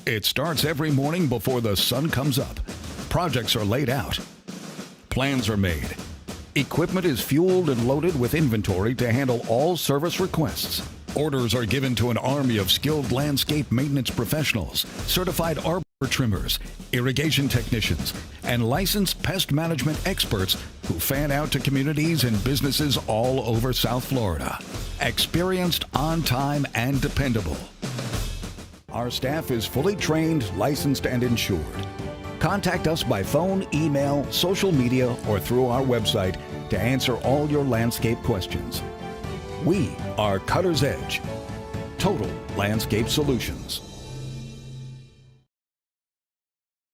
It starts every morning before the sun comes up. Projects are laid out. Plans are made. Equipment is fueled and loaded with inventory to handle all service requests. Orders are given to an army of skilled landscape maintenance professionals, certified arbor trimmers, irrigation technicians, and licensed pest management experts who fan out to communities and businesses all over South Florida. Experienced, on time, and dependable. Our staff is fully trained, licensed, and insured. Contact us by phone, email, social media, or through our website to answer all your landscape questions. We are Cutter's Edge. Total Landscape Solutions.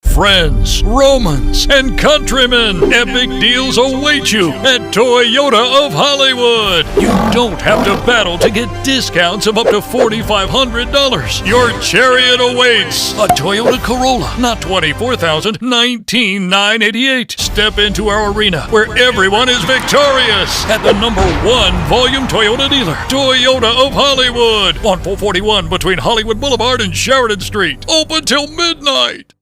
Friends, Romans, and countrymen, epic deals await you at Toyota of Hollywood. You don't have to battle to get discounts of up to $4,500. Your chariot awaits. A Toyota Corolla, not $24,000, $19,988. Step into our arena where everyone is victorious at the #1 volume Toyota dealer, Toyota of Hollywood, on 441 between Hollywood Boulevard and Sheridan Street. Open till midnight.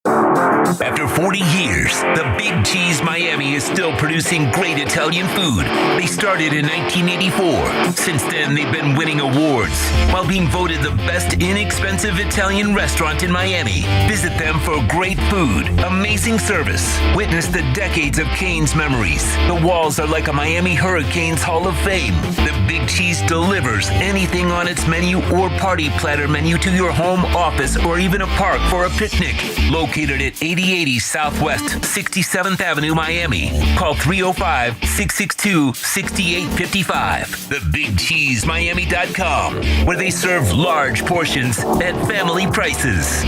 After 40 years, the Big Cheese Miami is still producing great Italian food. They started in 1984. Since then, they've been winning awards while being voted the best inexpensive Italian restaurant in Miami. Visit them for great food, amazing service. Witness the decades of Cane's memories. The walls are like a Miami Hurricanes Hall of Fame. The Big Cheese delivers anything on its menu or party platter menu to your home, office, or even a park for a picnic. Located at 8080 Southwest 67th Avenue, Miami. Call 305-662-6855. TheBigCheeseMiami.com, where they serve large portions at family prices.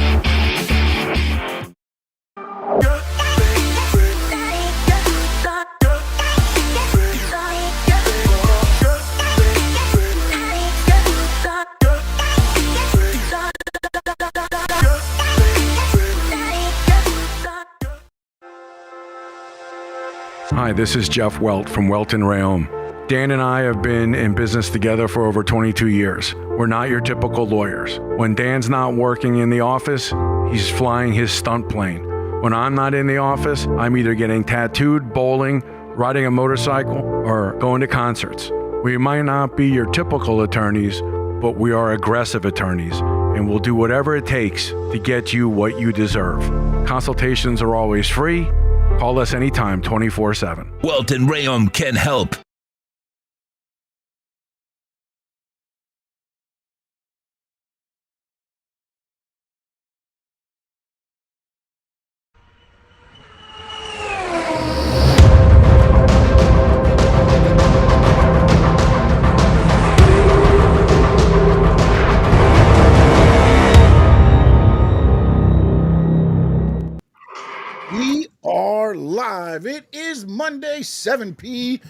Hi, this is Jeff Welt from Welt and Rayom. Dan and I have been in business together for over 22 years. We're not your typical lawyers. When Dan's not working in the office, he's flying his stunt plane. When I'm not in the office, I'm either getting tattooed, bowling, riding a motorcycle, or going to concerts. We might not be your typical attorneys, but we are aggressive attorneys, and we'll do whatever it takes to get you what you deserve. Consultations are always free. Call us anytime, 24/7. Welt and Rayom can help. We are live. It is Monday, 7 p.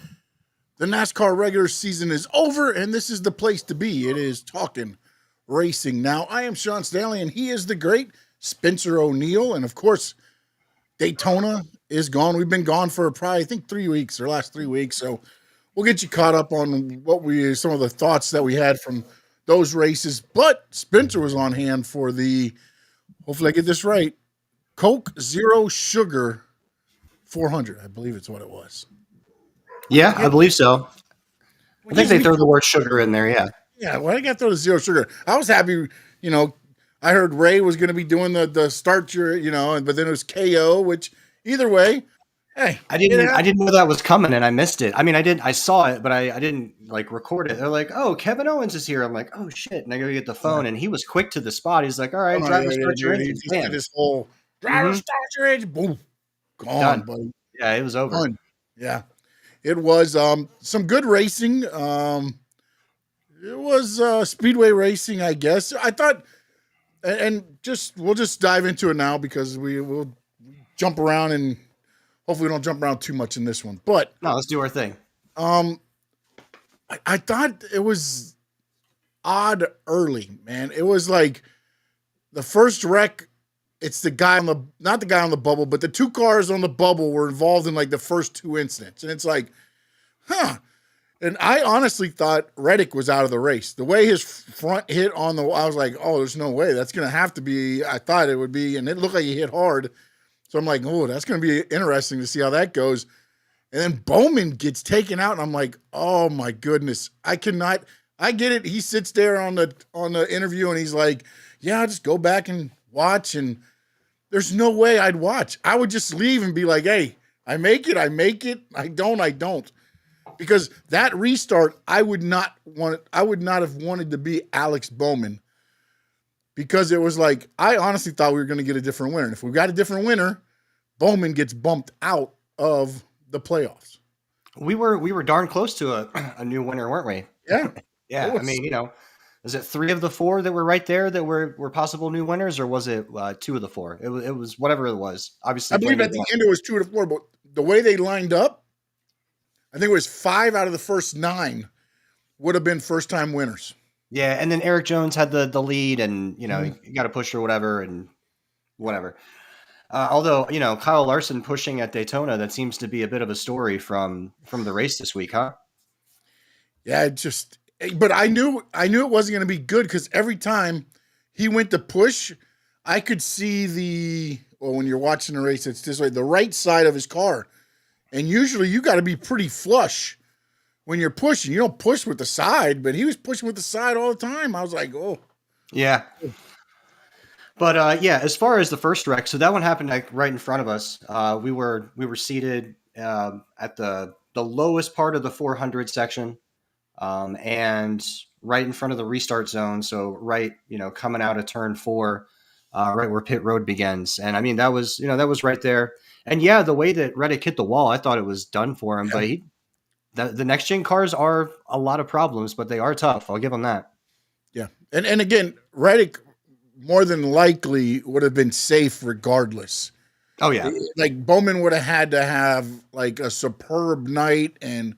The NASCAR regular season is over, and this is the place to be. It is Talking Racing. Now, I am Sean Stanley, and he is the great Spencer O'Neill. And, of course, Daytona is gone. We've been gone for probably, I think, 3 weeks, or last 3 weeks. So we'll get you caught up on some of the thoughts that we had from those races. But Spencer was on hand for the, hopefully I get this right, Coke Zero Sugar 400. I believe it's what it was. Yeah, I believe so. I think they throw the word sugar in there, yeah. Yeah, well, I got to throw the zero sugar. I was happy, I heard Ray was going to be doing the start your, but then it was KO, which either way, hey. I didn't know that was coming and I missed it. I mean, I saw it, but I didn't record it. They're like, oh, Kevin Owens is here. I'm like, oh shit. And I go get the phone and he was quick to the spot. He's like, all right, driver start your engine. He did this whole driver start your engine. Boom. Gone, buddy. Yeah, it was over. Done. Yeah. It was some good racing. It was speedway racing, I guess. I thought, and we'll just dive into it now because we'll jump around and hopefully we don't jump around too much in this one. But no, let's do our thing. I thought it was odd early, man. It was like the first wreck. It's the guy not the guy on the bubble, but the two cars on the bubble were involved in like the first two incidents. And it's like, And I honestly thought Reddick was out of the race. The way his front hit on the, I was like, oh, there's no way. That's going to have to be, I thought it would be, and it looked like he hit hard. So I'm like, oh, that's going to be interesting to see how that goes. And then Bowman gets taken out, and I'm like, oh my goodness. I cannot, I get it. He sits there on the interview and he's like, yeah, I'll just go back and watch. And there's no way I'd watch. I would just leave and be like, hey, I make it. I don't. Because that restart, I would not have wanted to be Alex Bowman, because it was like, I honestly thought we were going to get a different winner. And if we got a different winner, Bowman gets bumped out of the playoffs. We were darn close to a new winner, weren't we? Yeah. Yeah. I mean, is it 3 of the 4 that were right there that were possible new winners, or was it 2 of the 4? It was whatever it was. Obviously, I believe at the end it was 2 of the 4, but the way they lined up, I think it was 5 out of the first 9 would have been first-time winners. Yeah, and then Eric Jones had the lead, and you got to push or whatever, and whatever. Although Kyle Larson pushing at Daytona, that seems to be a bit of a story from the race this week, huh? Yeah, but I knew it wasn't going to be good, because every time he went to push, I could see when you're watching the race, it's this way, the right side of his car. And usually you got to be pretty flush when you're pushing. You don't push with the side, but he was pushing with the side all the time. I was like, oh. Yeah. But as far as the first wreck, so that one happened like right in front of us. We were seated at the lowest part of the 400 section, and right in front of the restart zone. So right, coming out of turn 4, right where pit road begins. And I mean, that was right there. And yeah, the way that Reddick hit the wall, I thought it was done for him. Yeah. But the next gen cars are a lot of problems, but they are tough. I'll give him that. Yeah, and again, Reddick more than likely would have been safe regardless. Oh yeah, like Bowman would have had to have like a superb night and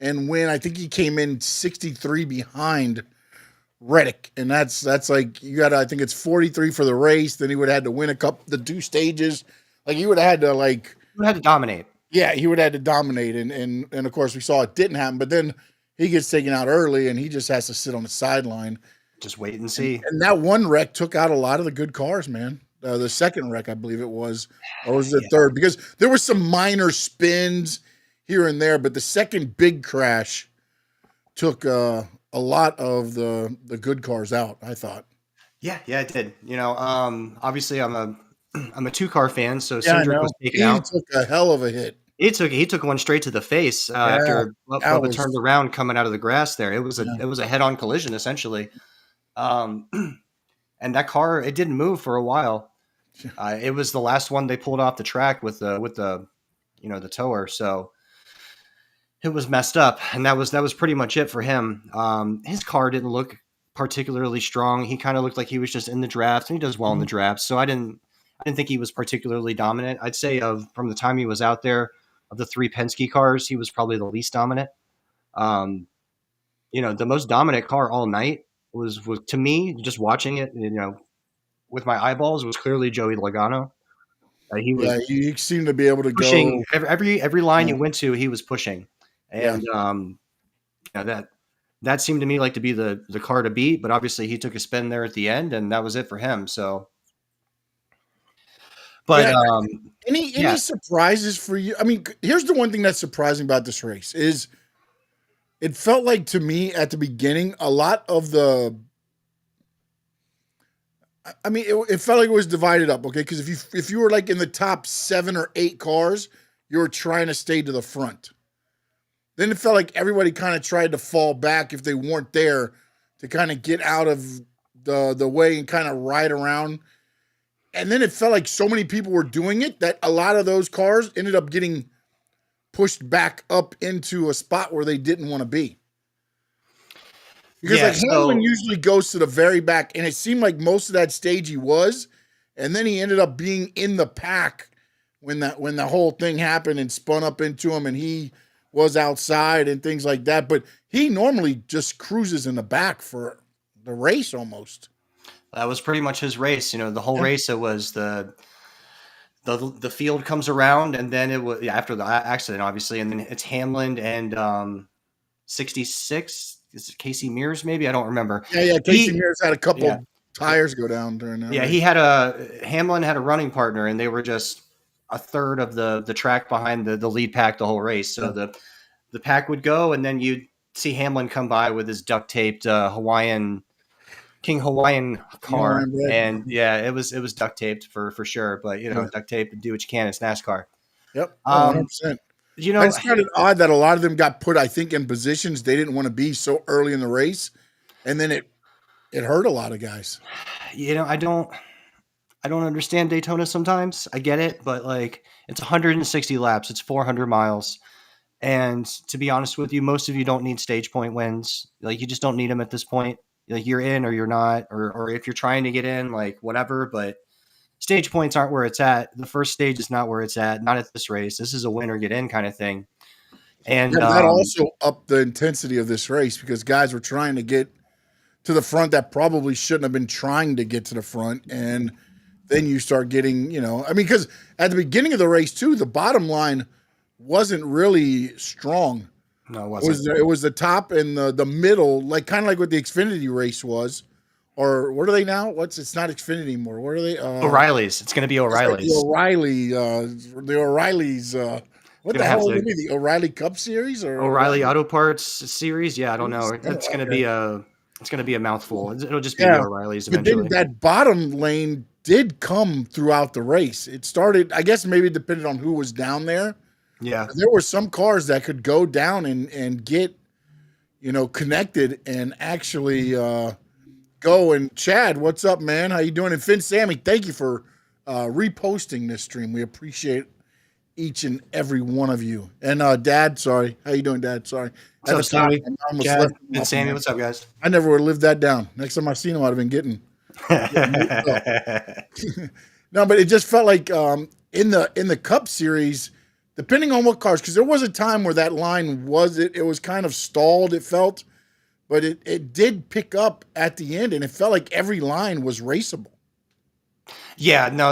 win. I think he came in 63 behind Reddick, and that's like, you got, I think it's 43 for the race. Then he would have had to win the 2 stages. Like he would have had to dominate. Yeah, he would have had to dominate, and of course we saw it didn't happen. But then he gets taken out early, and he just has to sit on the sideline, just wait and see. And that one wreck took out a lot of the good cars, man. The second wreck, I believe it was, or was the third? Because there were some minor spins here and there, but the second big crash took a lot of the good cars out, I thought. Yeah, it did. Obviously I'm a 2-car fan, so Cindric was taken out. He took a hell of a hit. He took one straight to the face after Bubba turned around coming out of the grass there. It was a head-on collision essentially. And that car, it didn't move for a while. It was the last one they pulled off the track with the tower. So it was messed up, and that was pretty much it for him. His car didn't look particularly strong. He kind of looked like he was just in the draft, and he does well in the draft. So I didn't think he was particularly dominant. I'd say from the time he was out there, of the 3 Penske cars, he was probably the least dominant. The most dominant car all night was to me, just watching it, with my eyeballs, was clearly Joey Logano. He seemed to be able to pushing, go every line you went to, he was pushing, and that seemed to me like to be the car to beat. But obviously, he took a spin there at the end, and that was it for him. So. But any surprises for you? I mean, here's the one thing that's surprising about this race is it felt like to me at the beginning, a lot of it felt like it was divided up, okay? Because if you were like in the top 7 or 8 cars, you were trying to stay to the front. Then it felt like everybody kind of tried to fall back if they weren't there to kind of get out of the way and kind of ride around. And then it felt like so many people were doing it that a lot of those cars ended up getting pushed back up into a spot where they didn't want to be. Because Hamlin usually goes to the very back, and it seemed like most of that stage he was, and then he ended up being in the pack when the whole thing happened and spun up into him, and he was outside and things like that. But he normally just cruises in the back for the race almost. That was pretty much his race. The whole race, it was the field comes around, and then it was after the accident, obviously, and then it's Hamlin and '66. Is it Casey Mears? Maybe I don't remember. Yeah. Casey Mears had a couple Yeah. tires go down during that. Yeah, race. Hamlin had a running partner, and they were just a third of the track behind the lead pack the whole race. So the pack would go, and then you'd see Hamlin come by with his duct taped King Hawaiian car, and it was duct taped for sure. But duct tape and do what you can. It's NASCAR. Yep, 100%. I just found it odd that a lot of them got put, I think, in positions they didn't want to be so early in the race, and then it hurt a lot of guys. I don't understand Daytona sometimes. I get it, but like it's 160 laps, it's 400 miles. And to be honest with you, most of you don't need stage point wins. Like you just don't need them at this point. Like you're in or you're not, or if you're trying to get in, like whatever, but stage points aren't where it's at. The first stage is not where it's at. Not at this race. This is a win or get in kind of thing. And that also upped the intensity of this race because guys were trying to get to the front that probably shouldn't have been trying to get to the front. And then you start getting, because at the beginning of the race too, the bottom line wasn't really strong. No, it wasn't. It was the top and the middle, like kind of like what the Xfinity race was. Or what are they now? It's not Xfinity anymore. What are they? O'Reilly's. It's going to be O'Reilly's. The O'Reilly's. What the hell would it be? The O'Reilly Cup Series or O'Reilly Auto Parts Series? Yeah, I don't know. It's going to be a mouthful. It'll just be the O'Reilly's eventually. But then that bottom lane did come throughout the race. It started, I guess, maybe it depended on who was down there. Yeah, there were some cars that could go down and get, connected and actually go. And Chad, what's up, man? How you doing? And Finn Sammy, thank you for reposting this stream. We appreciate each and every one of you. And Dad, sorry. How you doing, Dad? Sorry. What's up, Sammy? Chad, and Sammy, what's up, guys? I never would have lived that down. Next time I seen him, I'd have been getting no, but it just felt like in the Cup Series, depending on what cars, because there was a time where that line it was kind of stalled, it felt, but it did pick up at the end, and it felt like every line was raceable. Yeah, no,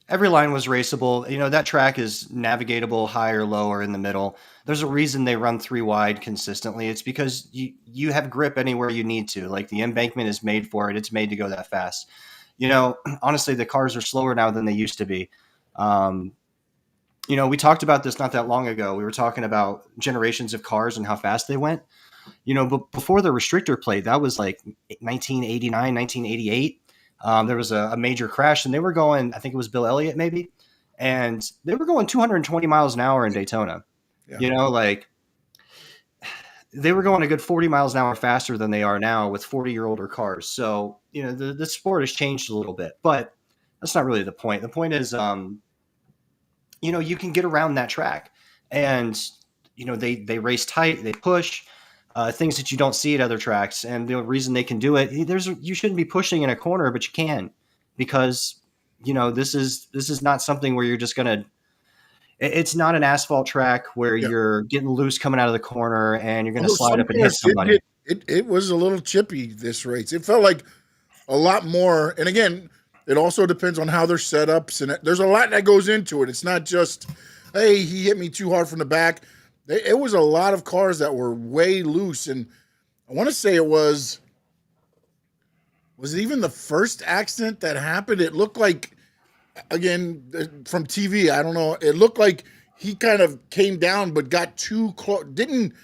every line was raceable. That track is navigatable, high or low or in the middle. There's a reason they run 3 wide consistently. It's because you have grip anywhere you need to. Like the embankment is made for it. It's made to go that fast. Honestly, the cars are slower now than they used to be. We talked about this not that long ago. We were talking about generations of cars and how fast they went. But before the restrictor plate, that was like 1989, 1988. There was a major crash, and they were going, I think it was Bill Elliott maybe, and they were going 220 miles an hour in Daytona. Yeah. They were going a good 40 miles an hour faster than they are now with 40-year-older cars. So, the sport has changed a little bit, but that's not really the point. The point is, you can get around that track, and, they race tight, they push, things that you don't see at other tracks. And the reason they can do it, you shouldn't be pushing in a corner, but you can, because, this is not something where you're just going to, it's not an asphalt track where you're getting loose coming out of the corner and you're going to slide up and hit somebody. It was a little chippy, this race. It felt like a lot more. And again, it also depends on how they're set up. And there's a lot that goes into it. It's not just, hey, he hit me too hard from the back. It was a lot of cars that were way loose. And I want to say was it even the first accident that happened? It looked like, again, from TV, I don't know. It looked like he kind of came down but got too close. Didn't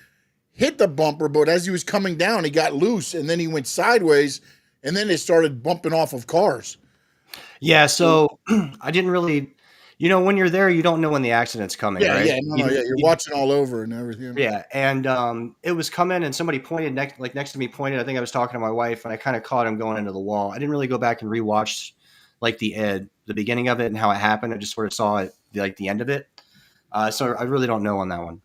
hit the bumper, but as he was coming down, he got loose, and then he went sideways, and then they started bumping off of cars. Yeah, so I didn't really, when you're there, you don't know when the accident's coming, right? Yeah, you're watching all over and everything. Yeah, and it was coming, and somebody pointed next to me. I think I was talking to my wife, and I kind of caught him going into the wall. I didn't really go back and rewatch the beginning of it and how it happened. I just sort of saw it like the end of it. So I really don't know on that one.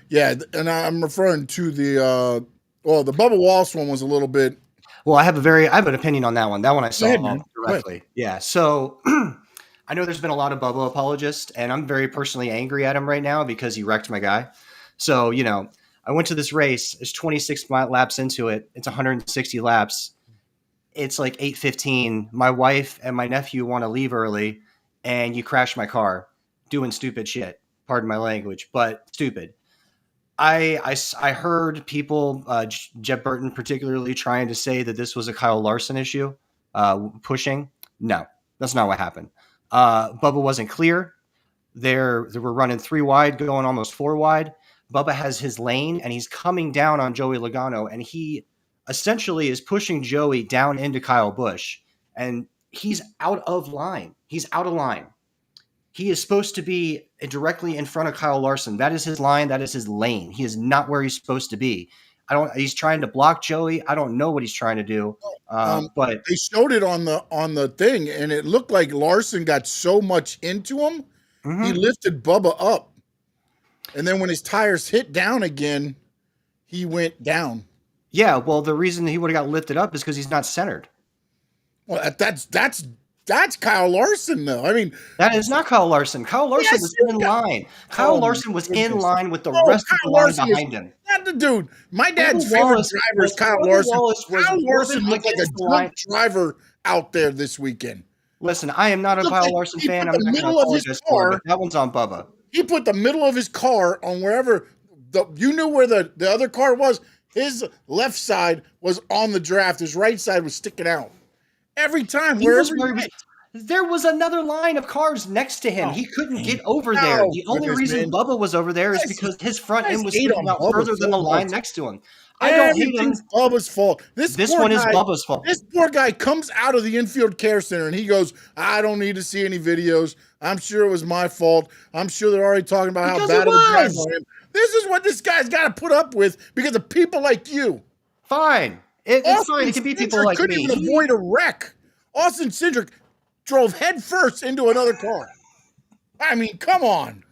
Yeah, and I'm referring to the Bubba Wallace one was a little bit. Well, I have an opinion on that one. That one I saw directly. Yeah. So I know there's been a lot of Bubba apologists, and I'm very personally angry at him right now because he wrecked my guy. So, I went to this race. It's 26 laps into it. It's 160 laps. It's like 8:15. My wife and my nephew want to leave early, and you crash my car doing stupid shit. Pardon my language, but stupid. I heard people, Jeb Burton particularly, trying to say that this was a Kyle Larson issue, pushing. No, that's not what happened. Bubba wasn't clear. They were running 3 wide, going almost 4 wide. Bubba has his lane, and he's coming down on Joey Logano, and he essentially is pushing Joey down into Kyle Busch, and he's out of line. He's out of line. He is supposed to be directly in front of Kyle Larson. That is his line. That is his lane. He is not where he's supposed to be. He's trying to block Joey. I don't know what he's trying to do. But they showed it on the thing, and it looked like Larson got so much into him, he lifted Bubba up. And then when his tires hit down again, he went down. Yeah, well, the reason he would have got lifted up is because he's not centered. Well, that's Kyle Larson, though. I mean, that is not Kyle Larson. Kyle Larson was in line. Kyle Larson was in line with the rest of the line behind him. Not the dude. My dad's favorite driver is Kyle Larson. Kyle Larson looked like a drunk driver out there this weekend. Listen, I am not a Kyle Larson fan. I'm not going to apologize for it, but that one's on Bubba. He put the middle of his car on wherever you knew where the other car was. His left side was on the draft. His right side was sticking out. Every time, there was another line of cars next to him. He couldn't get over there. The only reason Bubba was over there is because his front end was sticking out further than the line next to him. I don't hate him. Bubba's fault. This one is Bubba's fault. This poor guy comes out of the infield care center and he goes, "I don't need to see any videos. I'm sure it was my fault. I'm sure they're already talking about how bad it was." This is what this guy's got to put up with because of people like you. Fine. It's fine. It can be people like me. Couldn't even avoid a wreck. Austin Cindric drove headfirst into another car. I mean, come on.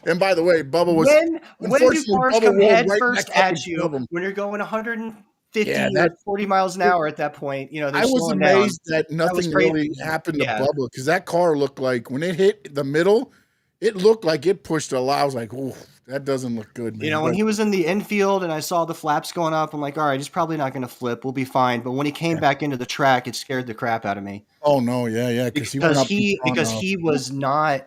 And by the way, Bubba was when do cars come headfirst at you when you're going 150 or 40 miles an hour at that point? You know, I was amazed that nothing really happened to Bubba because that car looked like when it hit the middle, it looked like it pushed a lot. I was like, "Oh, that doesn't look good, man." You know, when he was in the infield and I saw the flaps going up, I'm like, all right, he's probably not going to flip. We'll be fine. But when he came back into the track, it scared the crap out of me. Oh no, yeah, because he was not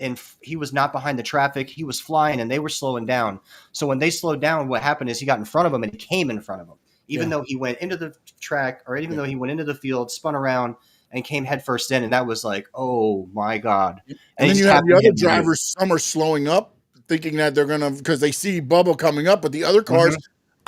behind the traffic. He was flying and they were slowing down. So when they slowed down, what happened is he got in front of him and he came in front of him, even though he went into the track or even though he went into the field, spun around and came headfirst in, and that was like, oh my God. And then you have the other drivers, some are slowing up, thinking that they're going to, because they see Bubba coming up, but the other cars,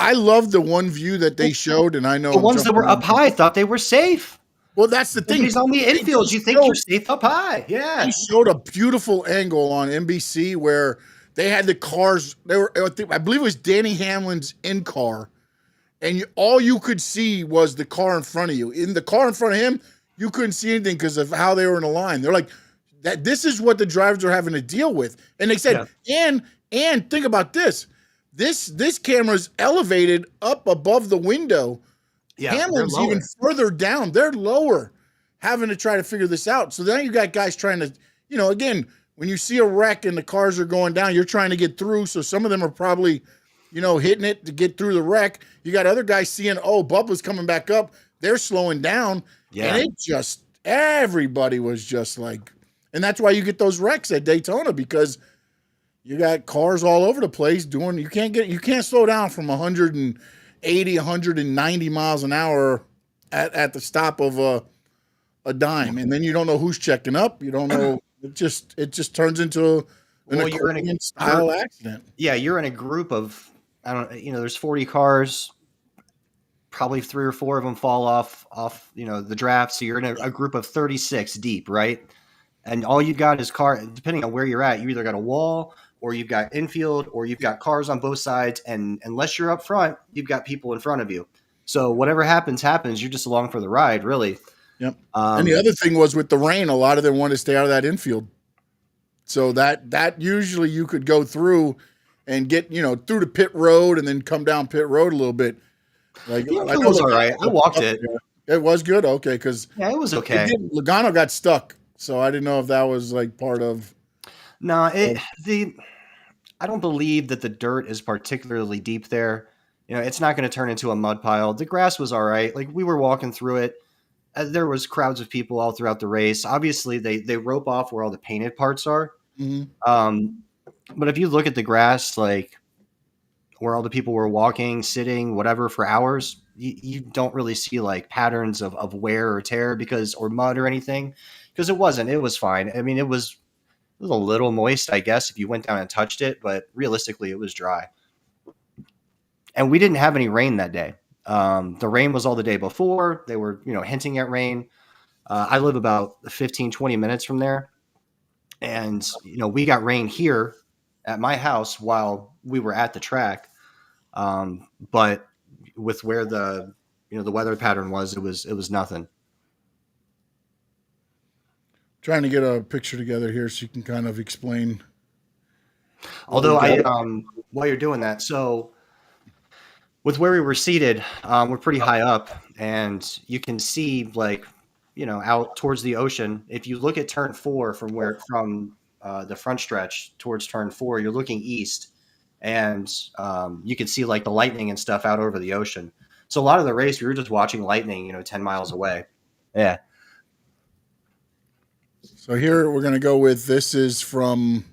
I love the one view that they showed, and I know the ones that were up high thought they were safe. Well, that's the thing. He's on the infield. You think you're safe up high. Yeah. He showed a beautiful angle on NBC where they had the cars, I believe it was Danny Hamlin's in car, and all you could see was the car in front of you. In the car in front of him, you couldn't see anything because of how they were in a line. They're like, that. This is what the drivers are having to deal with. And they said, and think about this. This camera's elevated up above the window. Yeah, Hamlin's even further down. They're lower, having to try to figure this out. So then you got guys trying to, again, when you see a wreck and the cars are going down, you're trying to get through. So some of them are probably, hitting it to get through the wreck. You got other guys seeing, Bubba's coming back up. They're slowing down. Yeah. And everybody was just like, and that's why you get those wrecks at Daytona because you got cars all over the place you can't slow down from 180, 190 miles an hour at the stop of a dime. And then you don't know who's checking up. You don't know. It just turns into an style accident. Yeah. You're in a group of, there's 40 cars. Probably 3 or 4 of them fall off, the draft. So you're in a group of 36 deep, right? And all you got is depending on where you're at, you either got a wall or you've got infield or you've got cars on both sides. And unless you're up front, you've got people in front of you. So whatever happens. You're just along for the ride, really. Yep. And the other thing was with the rain, a lot of them wanted to stay out of that infield. So that usually you could go through and get, through the pit road and then come down pit road a little bit. Like, it was all right. I walked it. It was good. Okay. Cause it was okay. Logano got stuck. So I didn't know if that was like part of. No, I don't believe that the dirt is particularly deep there. It's not going to turn into a mud pile. The grass was all right. Like we were walking through it. There was crowds of people all throughout the race. Obviously they rope off where all the painted parts are. Mm-hmm. But if you look at the grass, like where all the people were walking, sitting, whatever for hours, you don't really see like patterns of wear or tear or mud or anything, because it wasn't. It was fine. I mean, it was a little moist, I guess, if you went down and touched it, but realistically, it was dry. And we didn't have any rain that day. The rain was all the day before. They were, hinting at rain. I live about 15, 20 minutes from there. And, we got rain here at my house while we were at the track. But with where the weather pattern was, it was nothing. Trying to get a picture together here so you can kind of explain. Although while you're doing that, so with where we were seated, we're pretty high up, and you can see out towards the ocean. If you look at turn 4 from the front stretch towards turn 4, you're looking east, and you can see like the lightning and stuff out over the ocean. So a lot of the race, we were just watching lightning, 10 miles away. Yeah. So here we're going to go with, this is from.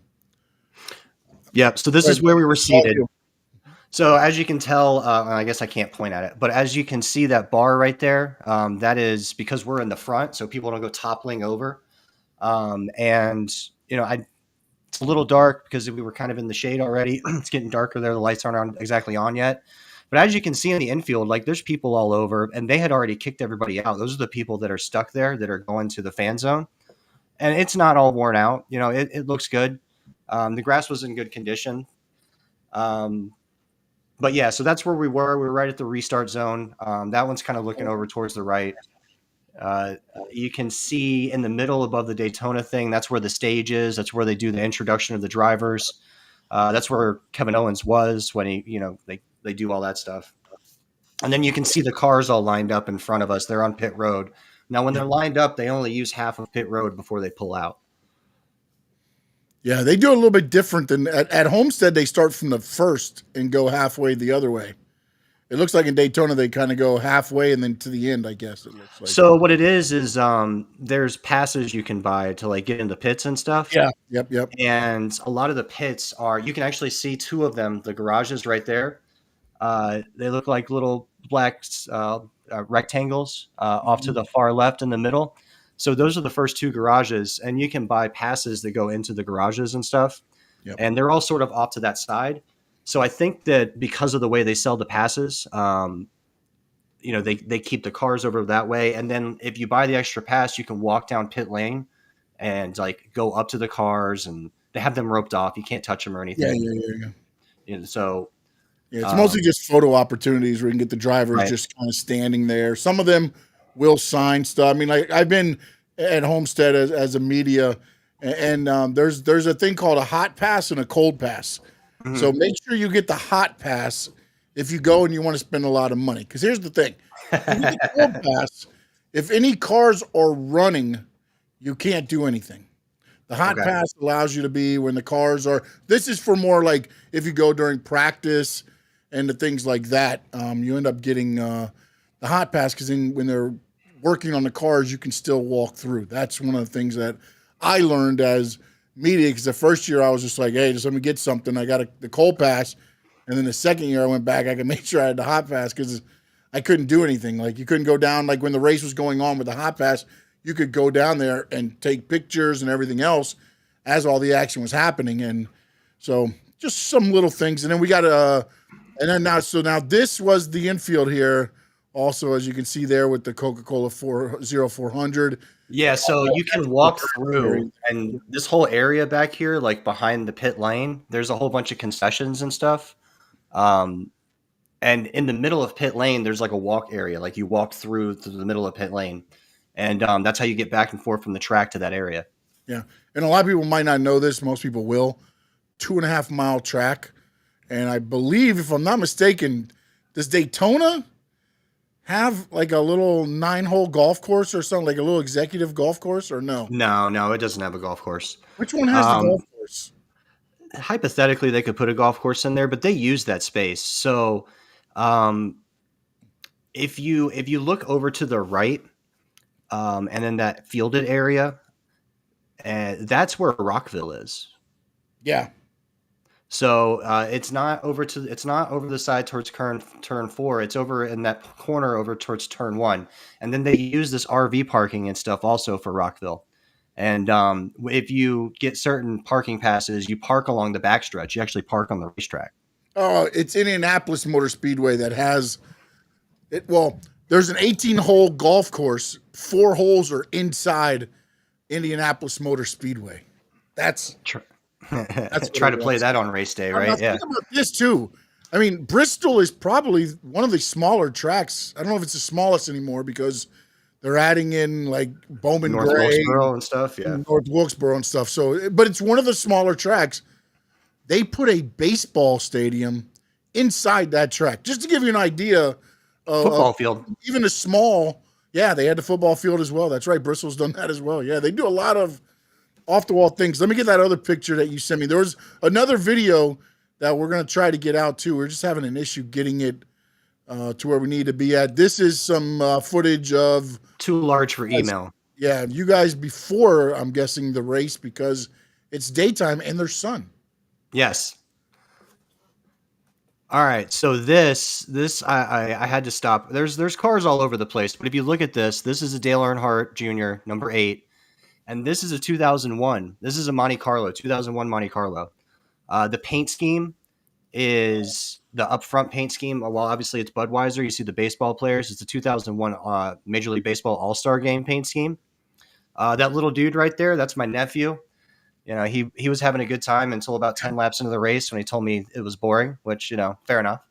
Yep. So this is where we were seated. So as you can tell, I guess I can't point at it, but as you can see that bar right there, that is because we're in the front, so people don't go toppling over. And it's a little dark because we were kind of in the shade already. It's getting darker there. The lights aren't exactly on yet. But as you can see in the infield, like there's people all over, and they had already kicked everybody out. Those are the people that are stuck there that are going to the fan zone. And it's not all worn out. It looks good. The grass was in good condition. But yeah, so that's where we were. We were right at the restart zone. That one's kind of looking over towards the right. You can see in the middle above the Daytona thing, that's where the stage is. That's where they do the introduction of the drivers. That's where Kevin Owens was when they do all that stuff. And then you can see the cars all lined up in front of us. They're on pit road. Now, when they're lined up, they only use half of pit road before they pull out. Yeah, they do a little bit different than at Homestead. They start from the first and go halfway the other way. It looks like in Daytona they kind of go halfway and then to the end, I guess it looks like. So what it is there's passes you can buy to like get in the pits and stuff. Yeah, yep. And a lot of the pits you can actually see 2 of them, the garages right there. They look like little black rectangles off to the far left in the middle. So those are the first 2 garages, and you can buy passes that go into the garages and stuff. Yep. And they're all sort of off to that side. So I think that because of the way they sell the passes, they keep the cars over that way. And then if you buy the extra pass, you can walk down pit lane and like go up to the cars, and they have them roped off. You can't touch them or anything. Yeah. So it's mostly just photo opportunities where you can get the drivers just kind of standing there. Some of them will sign stuff. I mean, I've been at Homestead as a media, and there's a thing called a hot pass and a cold pass. Mm-hmm. So make sure you get the hot pass if you go and you want to spend a lot of money. Because here's the thing. The cold pass, if any cars are running, you can't do anything. The hot pass allows you to be when the cars are – this is for more like if you go during practice and the things like that. You end up getting the hot pass because when they're working on the cars, you can still walk through. That's one of the things that I learned as media, because the first year I was just like, hey, just let me get something. I got the cold pass. And then the second year I went back, I could make sure I had the hot pass because I couldn't do anything. Like you couldn't go down, like when the race was going on with the hot pass, you could go down there and take pictures and everything else as all the action was happening. And so just some little things. And then we got now this was the infield here also, as you can see there with the Coca-Cola 400. Yeah, so you can walk through, and this whole area back here, like behind the pit lane, there's a whole bunch of concessions and stuff. And in the middle of pit lane, there's like a walk area. Like you walk through to the middle of pit lane. And that's how you get back and forth from the track to that area. Yeah. And a lot of people might not know this. Most people will. 2.5 mile track. And I believe, if I'm not mistaken, does Daytona have like a little 9-hole golf course or something, like a little executive golf course, or no? No, it doesn't have a golf course. Which one has the golf course? Hypothetically, they could put a golf course in there, but they use that space. So if you look over to the right, and then that fielded area, that's where Rockville is. Yeah. So it's not over the side towards turn 4. It's over in that corner over towards turn 1. And then they use this RV parking and stuff also for Rockville. And if you get certain parking passes, you park along the backstretch. You actually park on the racetrack. Oh, it's Indianapolis Motor Speedway that has it. Well, there's an 18-hole golf course. 4 holes are inside Indianapolis Motor Speedway. That's try to play that on race day, right? Yeah. Think about this too. I mean, Bristol is probably one of the smaller tracks. I don't know if it's the smallest anymore because they're adding in like Bowman North Gray Wilkesboro and stuff. Yeah, North Wilkesboro and stuff. So, but it's one of the smaller tracks. They put a baseball stadium inside that track just to give you an idea. Football field, even a small. Yeah, they had the football field as well. That's right. Bristol's done that as well. Yeah, they do a lot of off-the-wall things. Let me get that other picture that you sent me. There was another video that we're going to try to get out too. We're just having an issue getting it to where we need to be at. This is some footage of too large for email. Yeah, you guys before, I'm guessing, the race because it's daytime and there's sun. Yes. All right, so this I had to stop. There's cars all over the place, but if you look at this is a Dale Earnhardt Jr. number 8, and this is a 2001. This is a Monte Carlo, 2001 Monte Carlo. The paint scheme is the upfront paint scheme. Well, obviously it's Budweiser. You see the baseball players. It's the 2001 Major League Baseball All-Star Game paint scheme. That little dude right there, that's my nephew. You know, he was having a good time until about 10 laps into the race when he told me it was boring, which, you know, fair enough.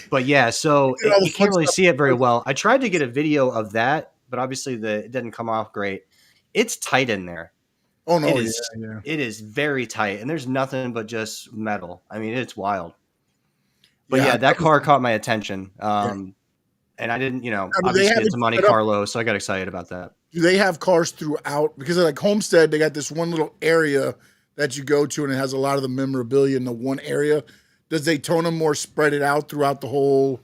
But yeah, so you can't really see it very well. I tried to get a video of that, but obviously it didn't come off great. It's tight in there. Oh no, it is very tight, and there's nothing but just metal. I mean, it's wild. But yeah, that car caught my attention. And I didn't, you know, obviously it's a Monte Carlo, so I got excited about that. Do they have cars throughout? Because like Homestead, they got this one little area that you go to, and it has a lot of the memorabilia in the one area. Does Daytona more spread it out throughout the whole?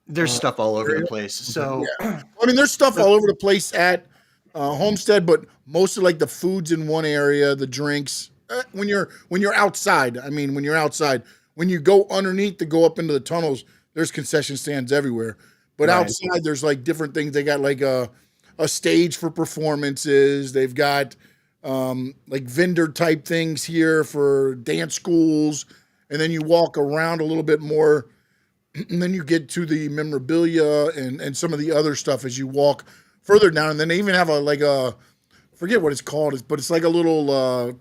There's stuff all over the place. So, I mean, there's stuff all over the place at Homestead, but most of like the foods in one area, the drinks. When you're outside, I mean, when you're outside, when you go underneath to go up into the tunnels, there's concession stands everywhere. But outside, there's like different things. They got like a stage for performances. They've got like vendor type things here for dance schools. And then you walk around a little bit more, and then you get to the memorabilia and some of the other stuff as you walk further down. And then they even have forget what it's called, but it's like a little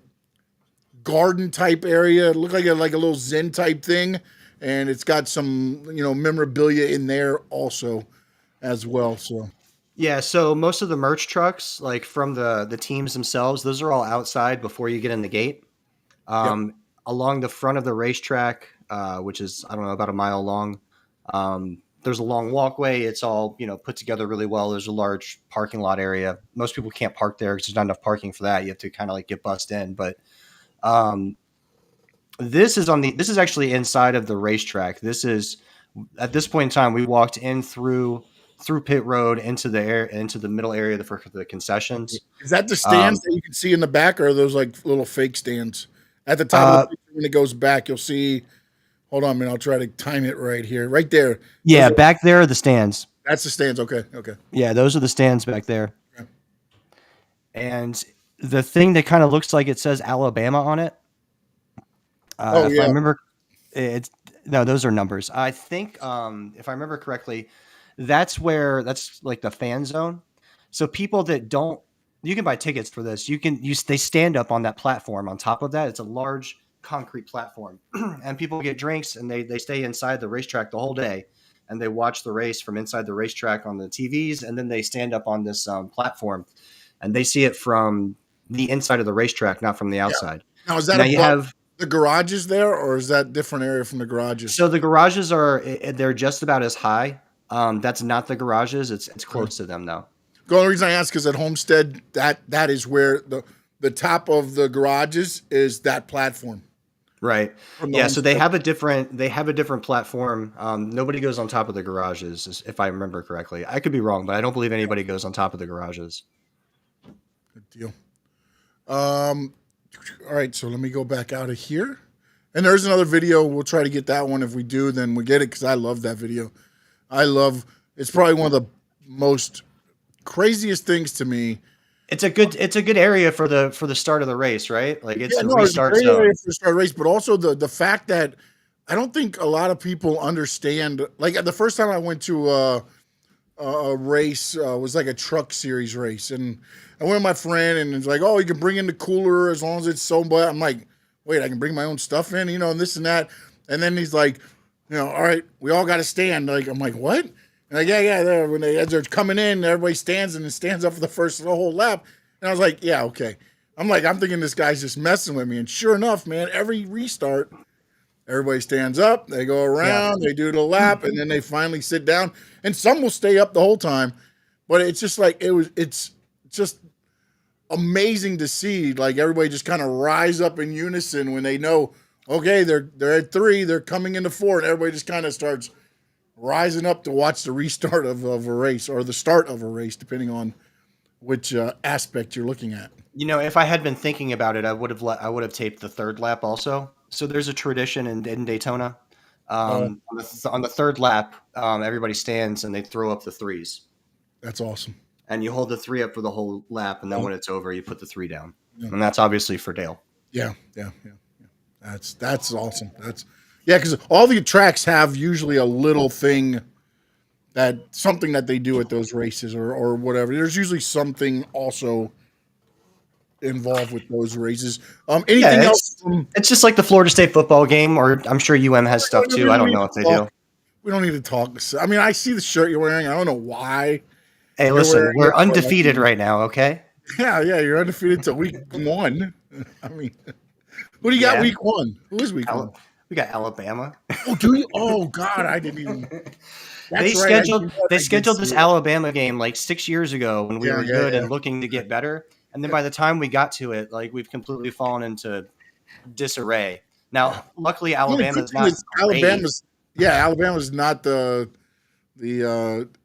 garden type area. It looked like a little Zen type thing. And it's got some, you know, memorabilia in there also as well. So, yeah. So most of the merch trucks, like from the teams themselves, those are all outside before you get in the gate. Along the front of the racetrack, which is, I don't know, about a mile long, there's a long walkway. It's all, you know, put together really well. There's a large parking lot area. Most people can't park there because there's not enough parking for that. You have to kind of like get bussed in. But this is actually inside of the racetrack. This is, at this point in time, we walked in through pit road into the middle area for the concessions. Is that the stands that you can see in the back, or are those like little fake stands? At the top of the picture, when it goes back, you'll see. Hold on, man. I'll try to time it right here. Right there. Yeah, back there are the stands. That's the stands. Okay. Yeah, those are the stands back there. Okay. And the thing that kind of looks like it says Alabama on it. If I remember, those are numbers. I think, if I remember correctly, that's like the fan zone. So people that you can buy tickets for this. They stand up on that platform. On top of that, it's a large concrete platform, and people get drinks, and they stay inside the racetrack the whole day, and they watch the race from inside the racetrack on the TVs, and then they stand up on this platform, and they see it from the inside of the racetrack, not from the outside. Now, is that you have the garages there, or is that different area from the garages? So the garages they're just about as high. That's not the garages. It's close to them though. The only reason I ask is at Homestead, that is where the top of the garages is that platform. Right. Yeah. So they have a different platform. Nobody goes on top of the garages, if I remember correctly. I could be wrong, but I don't believe anybody goes on top of the garages. Good deal. All right, so let me go back out of here. And there's another video. We'll try to get that one. If we do, then we get it because I love that video. It's probably one of the most craziest things to me. It's a good area for the start of the race, right? Like it's the restart it's a great zone. area for the start race, but also the fact that I don't think a lot of people understand. Like the first time I went to a race was like a truck series race, and I went with my friend, and it's like, oh, you can bring in the cooler as long as it's so. But I'm like, wait, I can bring my own stuff in, and this and that. And then he's like, all right, we all got to stand. Like I'm like, what? And like, yeah. As they're coming in, everybody stands and stands up for the whole lap. And I was like, yeah, okay. I'm thinking this guy's just messing with me. And sure enough, man, every restart, everybody stands up, they go around, they do the lap, and then they finally sit down. And some will stay up the whole time. But it's just like it's just amazing to see, like everybody just kind of rise up in unison when they know, okay, they're at 3, they're coming into 4, and everybody just kind of starts rising up to watch the restart of a race or the start of a race, depending on which aspect you're looking at. If I had been thinking about it, I would have taped the third lap also. So there's a tradition in Daytona. On the third lap, everybody stands and they throw up the 3s. That's awesome. And you hold the 3 up for the whole lap, and then when it's over, you put the 3 down. Yeah. And that's obviously for Dale. Yeah. That's awesome. Because all the tracks have usually a little thing something that they do at those races or whatever. There's usually something also involved with those races. Anything else? It's just like the Florida State football game, or I'm sure UM has stuff too. I don't know if they do. We don't need to talk. I mean, I see the shirt you're wearing. I don't know why. Hey, listen, we're undefeated right now, okay? Yeah, you're undefeated till week 1. I mean, who do you got week 1? Who is week 1? We got Alabama. Oh, do you? Oh, God, I didn't even. They scheduled this Alabama game like 6 years ago when we were good and looking to get better. And then by the time we got to it, like we've completely fallen into disarray. Now, luckily, Alabama's not Alabama's not the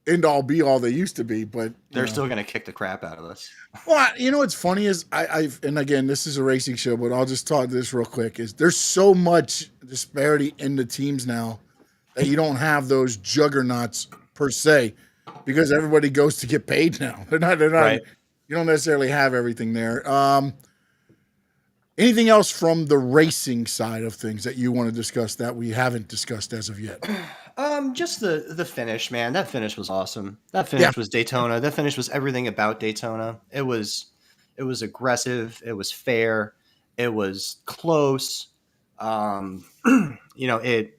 end all be all they used to be, but they're still going to kick the crap out of us. Well, what's funny is and again, this is a racing show, but I'll just talk this real quick. Is there's so much disparity in the teams now that you don't have those juggernauts per se, because everybody goes to get paid now. They're not. Right. You don't necessarily have everything there. Anything else from the racing side of things that you want to discuss that we haven't discussed as of yet? Just the finish, man. That finish was awesome. That finish was Daytona. That finish was everything about Daytona. It was aggressive. It was fair. It was close. It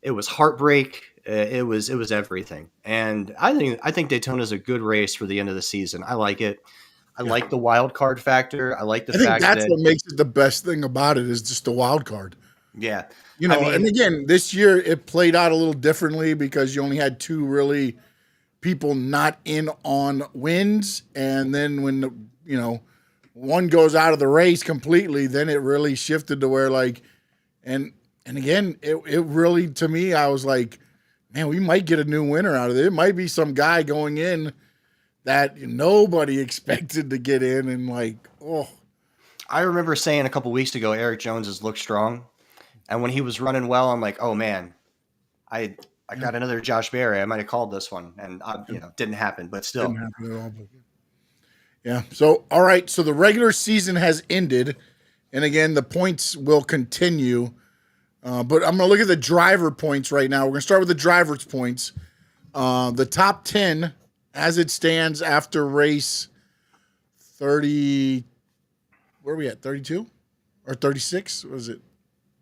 was heartbreak. It was everything. And I think Daytona is a good race for the end of the season. I like it. I like the wild card factor. I like the fact that's what makes it the best thing about it is just the wild card. Yeah. And again, this year it played out a little differently because you only had 2 really people not in on wins. And then when one goes out of the race completely, then it really shifted to where and again, it really, to me, I was like, man, we might get a new winner out of it. It might be some guy going in that nobody expected to get in and I remember saying a couple weeks ago, Eric Jones has looked strong. And when he was running well, I'm like, oh man, I got another Josh Berry. I might have called this one, and didn't happen, but still. Didn't happen at all. Yeah. So, all right. So the regular season has ended, and again, the points will continue. But I'm going to look at the driver points right now. We're going to start with the driver's points. The top 10, as it stands after race 30. Where are we at? 32 or 36? Was it?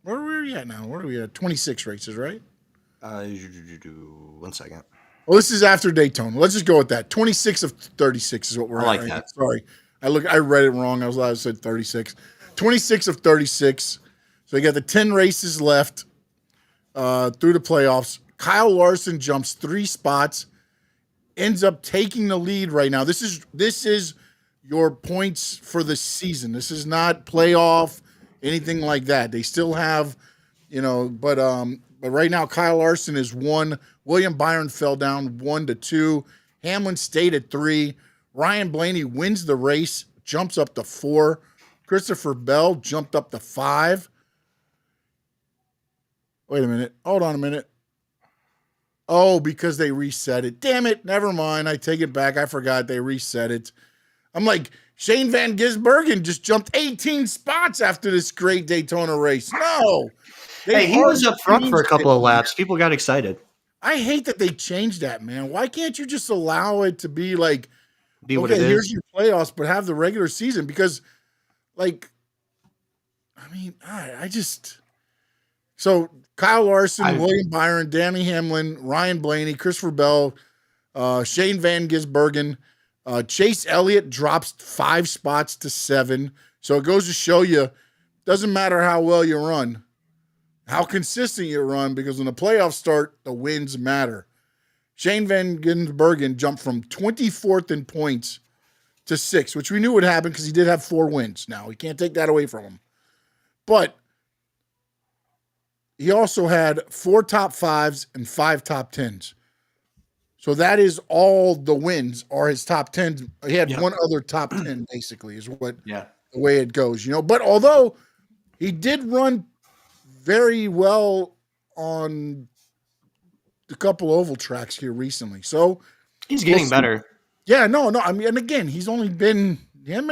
Where are we at now? Where are we at? 26 races, right? 1 second. Well, this is after Daytona. Let's just go with that. 26 of 36 is what we're at. Like right that. Now. Sorry. I read it wrong. I said 36. 26 of 36. So you got the 10 races left through the playoffs. Kyle Larson jumps 3 spots, ends up taking the lead right now. This is your points for the season. This is not playoff, anything like that. They still have, but right now Kyle Larson is 1. William Byron fell down 1-2. Hamlin stayed at 3. Ryan Blaney wins the race, jumps up to 4. Christopher Bell jumped up to 5. Wait a minute. Hold on a minute. Oh, because they reset it. Damn it. Never mind. I take it back. I forgot they reset it. I'm like, Shane Van Gisbergen just jumped 18 spots after this great Daytona race. No. Hey, he was up front for a couple of laps. People got excited. I hate that they changed that, man. Why can't you just allow it to be like, what it here's is. your playoffs, but have the regular season? Because, like, I mean, I just... So, Kyle Larson, William Byron, Danny Hamlin, Ryan Blaney, Christopher Bell, Shane Van Gisbergen, Chase Elliott drops 5 spots to 7. So, it goes to show you, doesn't matter how well you run, how consistent you run, because when the playoffs start, the wins matter. Shane Van Gisbergen jumped from 24th in points to 6th, which we knew would happen because he did have 4 wins. Now, we can't take that away from him. But he also had 4 top 5s and 5 top 10s. So that is all the wins are his top 10s. He had one other top 10, basically, is what the way it goes. But although he did run very well on a couple oval tracks here recently. So he's getting better. Yeah, no. I mean, and again, he hasn't been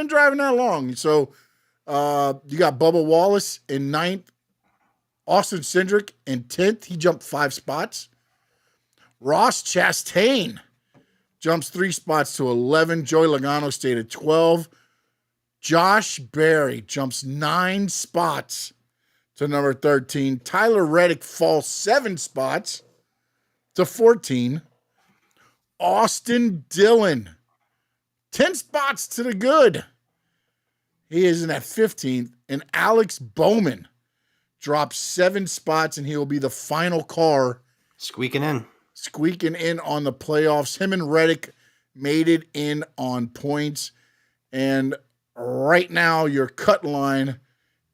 driving that long. So you got Bubba Wallace in 9th, Austin Cindric in 10th. He jumped 5 spots. Ross Chastain jumps 3 spots to 11. Joey Logano stayed at 12. Josh Berry jumps 9 spots to number 13. Tyler Reddick falls 7 spots to 14. Austin Dillon, 10 spots to the good. He is in at 15th. And Alex Bowman drops 7 spots, and he will be the final car. Squeaking in on the playoffs. Him and Reddick made it in on points. And right now, your cut line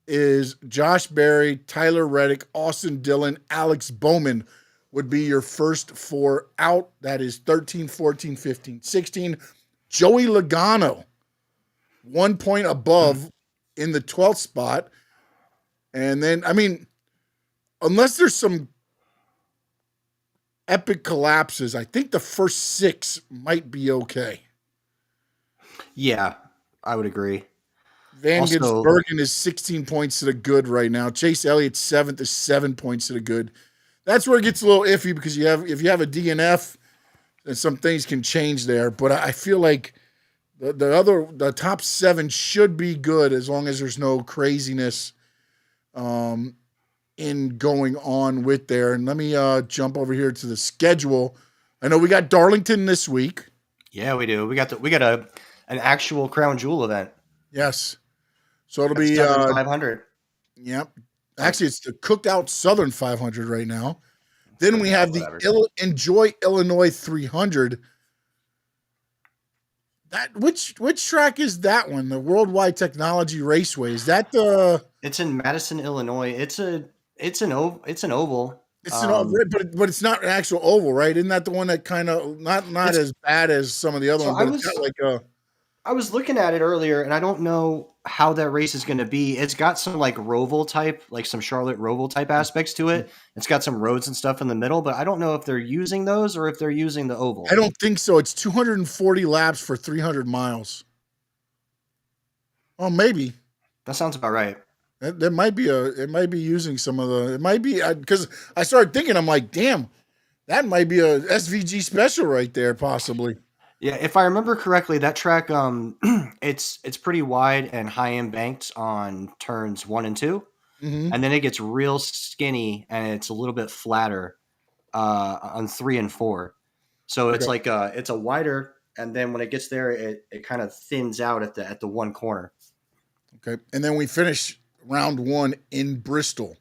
is Josh Berry, Tyler Reddick, Austin Dillon, Alex Bowman would be your first 4 out. That is 13, 14, 15, 16. Joey Logano, 1 point above in the 12th spot. And then, I mean, unless there's some epic collapses, I think the first 6 might be okay. Yeah, I would agree. Van Gisbergen is 16 points to the good right now. Chase Elliott 7th is 7 points to the good. That's where it gets a little iffy because if you have a DNF, then some things can change there. But I feel like the top 7 should be good as long as there's no craziness in going on with there. And let me jump over here to the schedule. I know we got Darlington this week. Yeah, we do. We got an actual crown jewel event. Yes. So it'll be 500. Yep. Actually, it's the Cookout Southern 500 right now. Then we have the Enjoy Illinois 300. That which track is that one? The Worldwide Technology Raceway. Is that the? It's in Madison, Illinois. It's an oval. It's an oval, but it's not an actual oval, right? Isn't that the one that kind of not as bad as some of the other ones? But it's got I was looking at it earlier, and I don't know how that race is going to be. It's got some like Roval type, like some Charlotte Roval type aspects to it. It's got some roads and stuff in the middle, but I don't know if they're using those or if they're using the oval. I don't think so. It's 240 laps for 300 miles. Oh, maybe. That sounds about right. It might be using some of the, it might be, because I started thinking, I'm like, damn, that might be a SVG special right there, possibly. Yeah, if I remember correctly, that track, it's pretty wide and high embanked on turns 1 and 2, and then it gets real skinny and it's a little bit flatter on 3 and 4. So it's like it's a wider, and then when it gets there, it kind of thins out at the one corner. Okay, and then we finish round 1 in Bristol.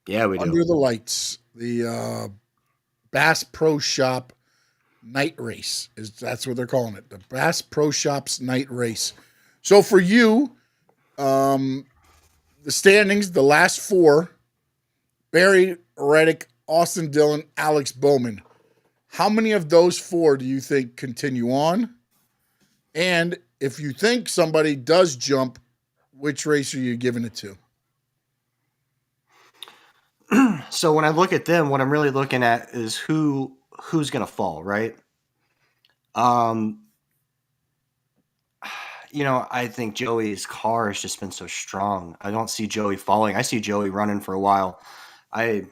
Yeah, we do. Under the lights, the Bass Pro Shop Night Race that's what they're calling it, the Bass Pro Shops Night Race. So for you, the standings, the last 4: Barry Reddick, Austin Dillon, Alex Bowman. How many of those 4 do you think continue on? And if you think somebody does jump which race are you giving it to? So when I look at them, what I'm really looking at is who's going to fall, right? Um, I think Joey's car has just been so strong. I don't see Joey falling. I see Joey running for a while. It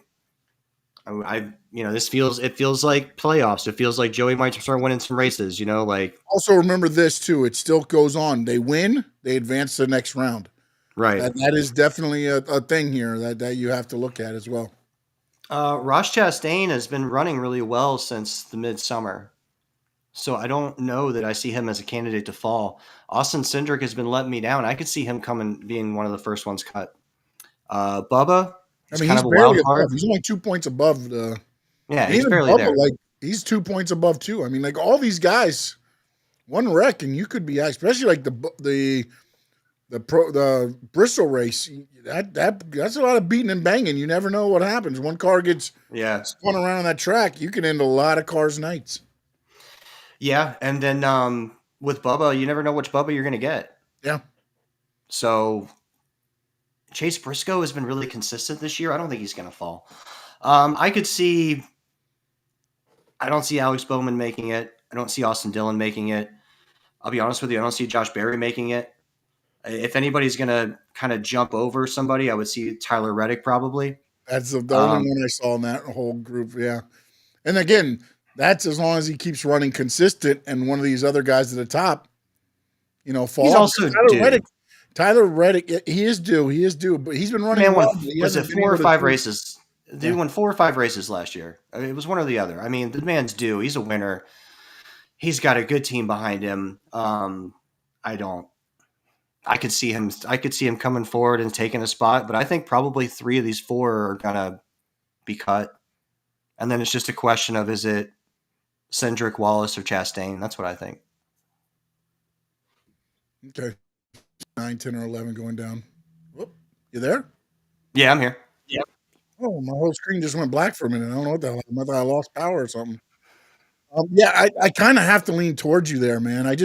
feels like playoffs. It feels like Joey might start winning some races. Also remember this too. It still goes on. They win, they advance to the next round. Right. That is definitely a thing here that you have to look at as well. Ross Chastain has been running really well since the midsummer. So I don't know that I see him as a candidate to fall. Austin Cindric has been letting me down. I could see him being one of the first ones cut. Bubba, he's barely above. He's only 2 points above the. Yeah, he's barely Bubba, there. Like he's 2 points above too. I mean, like all these guys, one wreck and you could be, especially like the Bristol race. That's a lot of beating and banging. You never know what happens. One car gets spun around on that track. You can end a lot of cars' nights. Yeah, and then with Bubba, you never know which Bubba you're going to get. Yeah. So Chase Briscoe has been really consistent this year. I don't think he's going to fall. I don't see Alex Bowman making it. I don't see Austin Dillon making it. I'll be honest with you. I don't see Josh Berry making it. If anybody's going to kind of jump over somebody, I would see Tyler Reddick probably. That's the only one I saw in that whole group. Yeah. And again, that's as long as he keeps running consistent and one of these other guys at the top, fall. He's also Tyler Reddick, he is due, but he's been running. Was it 4 or 5 races? He won 4 or 5 races last year. I mean, it was one or the other. I mean, the man's due. He's a winner. He's got a good team behind him. I could see him coming forward and taking a spot, but I think probably 3 of these 4 are gonna be cut. And then it's just a question of, is it Cindric, Wallace, or Chastain? That's what I think. Okay. 9, 10, or 11 going down. Whoop. You there? Yeah, I'm here. Yeah. Oh, my whole screen just went black for a minute. I don't know what the hell. I thought I lost power or something. I kind of have to lean towards you there, man. I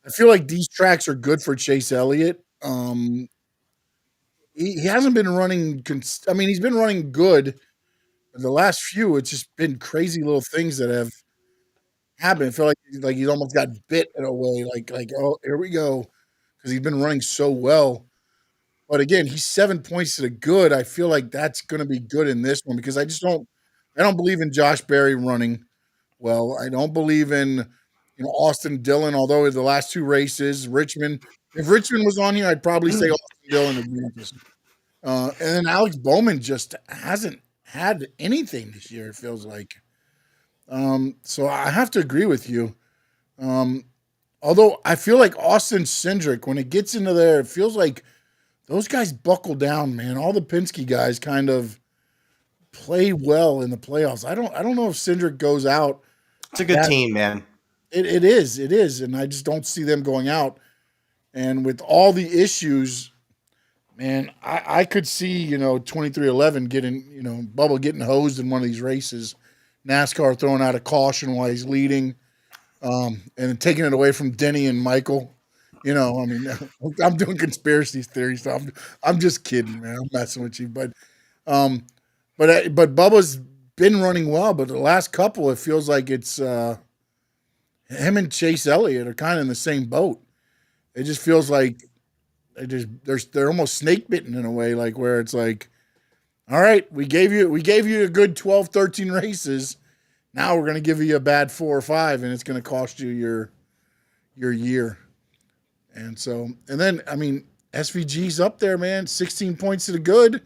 feel like these tracks are good for Chase Elliott. He hasn't been running. He's been running good. The last few, it's just been crazy little things that have happened. I feel like he's almost got bit in a way. Like oh, here we go, because he's been running so well. But again, he's 7 points to the good. I feel like that's going to be good in this one because I don't believe in Josh Berry running well. I don't believe in Austin Dillon. Although the last 2 races, Richmond. If Richmond was on here, I'd probably say Austin Dillon advances. And then Alex Bowman just hasn't had anything this year, it feels like. So I have to agree with you. Although I feel like Austin Cindric, when it gets into there, it feels like those guys buckle down, man. All the Penske guys kind of play well in the playoffs. I don't know if Cindric goes out. It's a good team, man. It is. And I just don't see them going out. And with all the issues, man, I could see, 23-11 getting, Bubba getting hosed in one of these races. NASCAR throwing out a caution while he's leading, and then taking it away from Denny and Michael. I'm doing conspiracy theories, so I'm just kidding, man. I'm messing with you, but Bubba's been running well, but the last couple, it feels like it's him and Chase Elliott are kind of in the same boat. It just feels like they're almost snake bitten in a way, like where it's like, all right, we gave you a good 12, 13 races. Now we're going to give you a bad 4 or 5, and it's going to cost you your year. And then SVG's up there, man. 16 points to the good,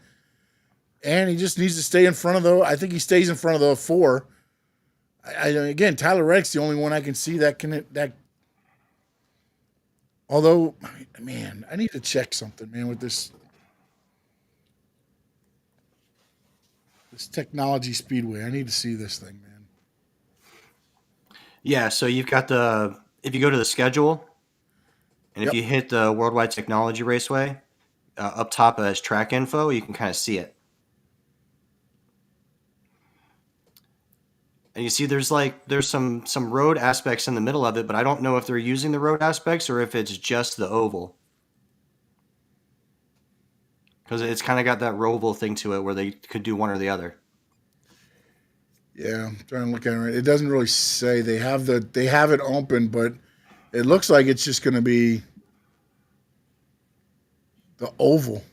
and he just needs to stay in front of I think he stays in front of the 4. Again, Tyler Reddick's the only one I can see that. Although, man, I need to check something, man, with this technology speedway. I need to see this thing, man. Yeah, so you've got if you go to the schedule, and if you hit the Worldwide Technology Raceway, up top as track info, you can kind of see it. And you see there's some road aspects in the middle of it, but I don't know if they're using the road aspects or if it's just the oval. because it's kind of got that Roval thing to it where they could do one or the other. Yeah, I'm trying to look at it. It doesn't really say they have it open, but it looks like it's just going to be the oval.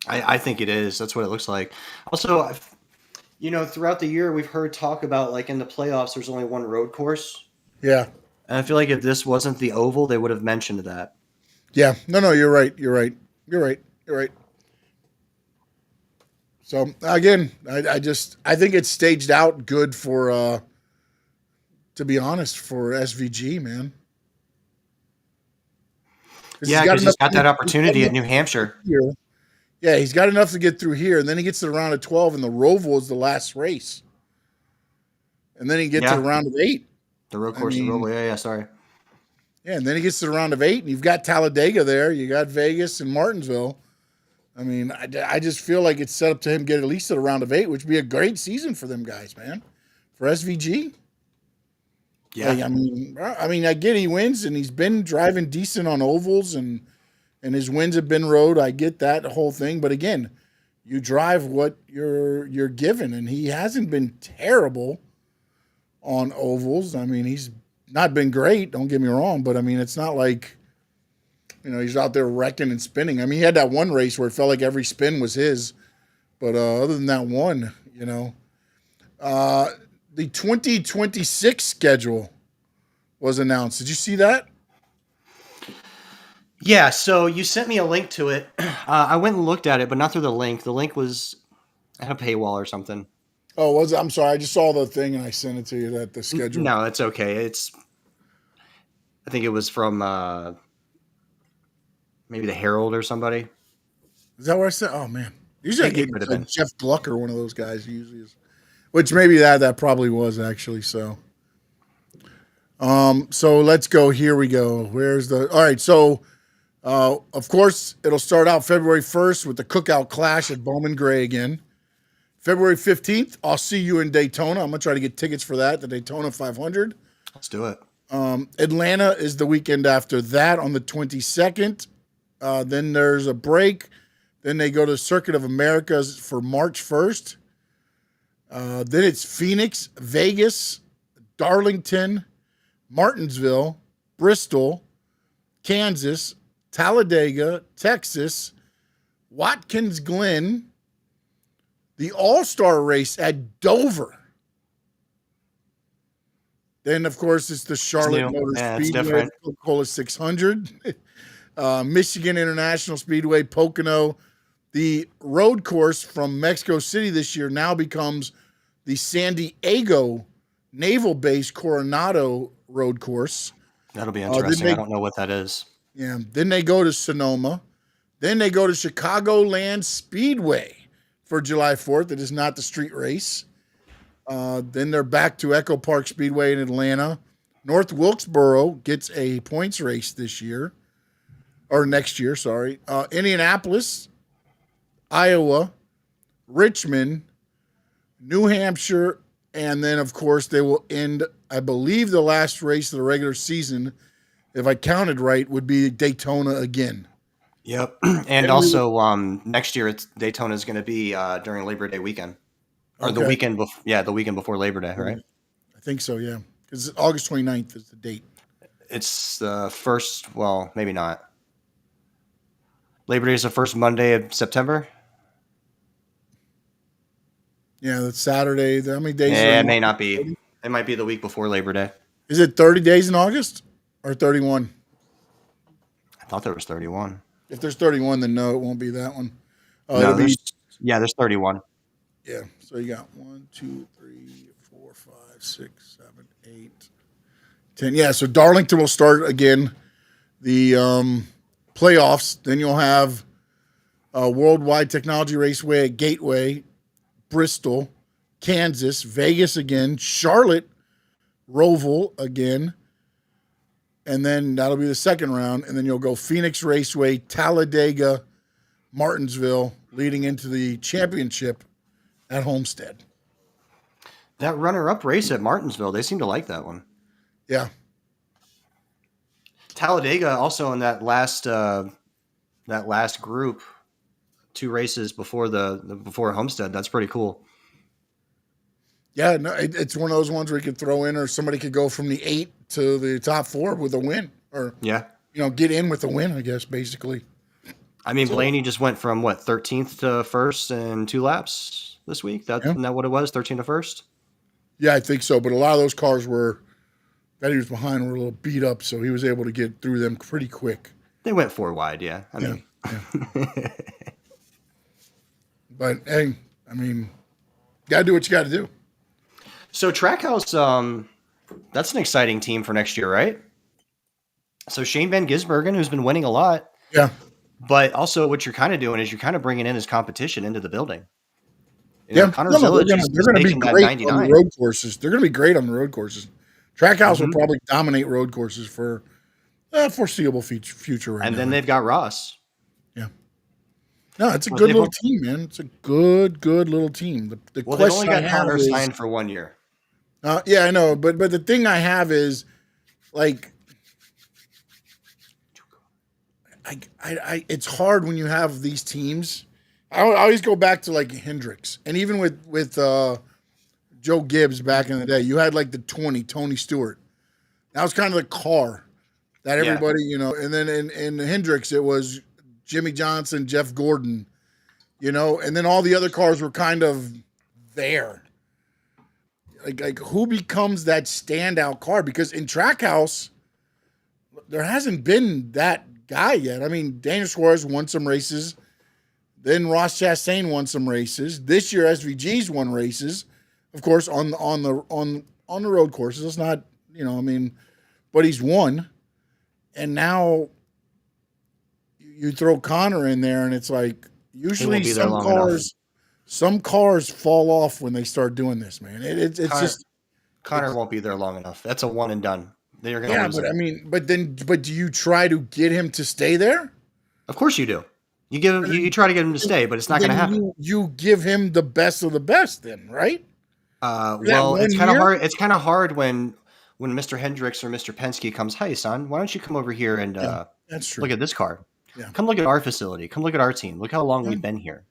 I think it is. That's what it looks like. Also, throughout the year we've heard talk about like in the playoffs, there's only one road course. Yeah. And I feel like if this wasn't the oval, they would have mentioned that. Yeah. No, you're right. You're right. So again, I think it's staged out good for, to be honest, for SVG, man. Yeah, because he's got that opportunity at New Hampshire. Here. Yeah, he's got enough to get through here, and then he gets to the round of 12, and the Roval is the last race. And then he gets to the round of 8. The road course, the Roval. Yeah, sorry. Yeah, and then he gets to the round of 8, and you've got Talladega there. You got Vegas and Martinsville. I mean, I just feel like it's set up to him get at least to the round of 8, which would be a great season for them guys, man. For SVG. Yeah. Like, I mean, I get he wins, and he's been driving decent on ovals, and his wins have been road. I get that whole thing, but again, you drive what you're given, and he hasn't been terrible on ovals. I mean, he's not been great. Don't get me wrong, but I mean, it's not like he's out there wrecking and spinning. I mean, he had that one race where it felt like every spin was his, but other than that one, the 2026 schedule was announced. Did you see that? Yeah, so you sent me a link to it. I went and looked at it, but not through the link. The link was at a paywall or something. Oh, was it? I'm sorry. I just saw the thing and I sent it to you, that the schedule. No, it's okay. I think it was from maybe the Herald or somebody. Is that what I said? Oh, man. Usually I get like Jeff Gluck or one of those guys usually is. Which maybe that probably was actually, so. So let's go. Here we go. All right, so of course, it'll start out February 1st with the Cookout Clash at Bowman Gray again. February 15th, I'll see you in Daytona. I'm going to try to get tickets for that, the Daytona 500. Let's do it. Atlanta is the weekend after that on the 22nd. Then there's a break. Then they go to Circuit of Americas for March 1st. Then it's Phoenix, Vegas, Darlington, Martinsville, Bristol, Kansas, Talladega, Texas, Watkins Glen, the All-Star race at Dover. Then, of course, it's the Charlotte Motor Speedway, Coca-Cola 600, Michigan International Speedway, Pocono. The road course from Mexico City this year now becomes the San Diego Naval Base Coronado road course. That'll be interesting. I don't know what that is. Yeah. Then they go to Sonoma. Then they go to Chicagoland Speedway for July 4th. It is not the street race. Then they're back to Echo Park Speedway in Atlanta. North Wilkesboro gets a points race this year. Or next year, sorry. Indianapolis, Iowa, Richmond, New Hampshire, and then, of course, they will end, I believe, the last race of the regular season, if I counted right, would be Daytona again. Yep. And also, next year, Daytona is going to be during Labor Day weekend. Or the weekend before Labor Day, right? I think so, yeah. Because August 29th is the date. It's the first, well, maybe not. Labor Day is the first Monday of September. Yeah, that's Saturday. How many days? Yeah, it may not be. It might be the week before Labor Day. Is it 30 days in August or 31? I thought there was 31. If there's 31, then no, it won't be that one. No, there's 31. Yeah, so you got 1, 2, 3, 4, 5, 6, 7, 8, 10. Yeah, so Darlington will start again the playoffs. Then you'll have Worldwide Technology Raceway at Gateway, Bristol, Kansas, Vegas again, Charlotte, Roval again, and then that'll be the second round. And then you'll go Phoenix Raceway, Talladega, Martinsville, leading into the championship at Homestead. That runner-up race at Martinsville, they seem to like that one. Yeah. Talladega also in that last group 2 races before before Homestead. That's pretty cool. Yeah, no, it's one of those ones where you could throw in, or somebody could go from the 8 to the top 4 with a win, or get in with a win, I guess, basically. I mean, Blaney just went from 13th to 1st in 2 laps this week. Isn't that what it was? 13th to 1st? Yeah, I think so. But a lot of those cars that he was behind were a little beat up, so he was able to get through them pretty quick. They went 4 wide, yeah. I mean, but hey, I mean, gotta do what you got to do. So Trackhouse, that's an exciting team for next year, right? So Shane Van Gisbergen, who's been winning a lot. Yeah. But also what you're kind of doing is you're kind of bringing in his competition into the building. Connor Zillage they're going to be great on the road courses. They're going to be great on the road courses. Trackhouse will probably dominate road courses for foreseeable future. Right and now. Then they've got Ross. Yeah. No, it's a good little team, man. It's a good little team. The they've only got Connor signed for 1 year. Yeah, I know. But the thing I have is, like, I it's hard when you have these teams. I always go back to like Hendricks, and even with Joe Gibbs back in the day, you had like the Tony Stewart. That was kind of the car that everybody, and then in Hendricks it was Jimmy Johnson, Jeff Gordon, and then all the other cars were kind of there. Like who becomes that standout car? Because in Trackhouse, there hasn't been that guy yet. I mean, Daniel Suarez won some races. Then Ross Chastain won some races. This year, SVG's won races, of course, on the road courses. It's not, but he's won. And now you throw Connor in there, and it's like usually some cars fall off when they start doing this, man. It's just Connor won't be there long enough. That's a one and done. They're gonna lose it. But do you try to get him to stay there? Of course you do. You give him. You try to get him to stay, but it's not going to happen. You give him the best of the best, then, right? Well, it's kind of hard. It's kind of hard when Mr. Hendricks or Mr. Penske comes. Hey, son, why don't you come over here and that's true. Look at this car? Yeah. Come look at our facility. Come look at our team. Look how long we've been here.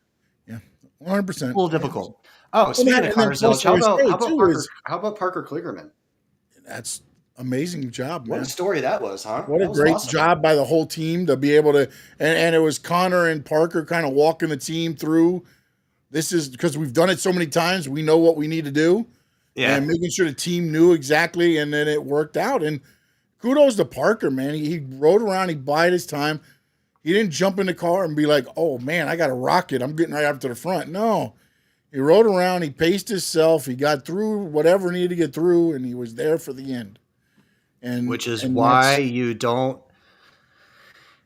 Yeah, 100%. A little difficult. Oh, speaking of Connor Zillage, how about Parker Kligerman? That's amazing job, man. What a story that was, huh? What a great job by the whole team to be able to, and it was Connor and Parker kind of walking the team through. This is because we've done it so many times. We know what we need to do. Yeah. And making sure the team knew exactly, and then it worked out. And kudos to Parker, man. He rode around, he bided his time. He didn't jump in the car and be like, oh, man, I got to rock it. I'm getting right up to the front. No. He rode around, he paced himself, he got through whatever needed to get through, and he was there for the end. Which is why you don't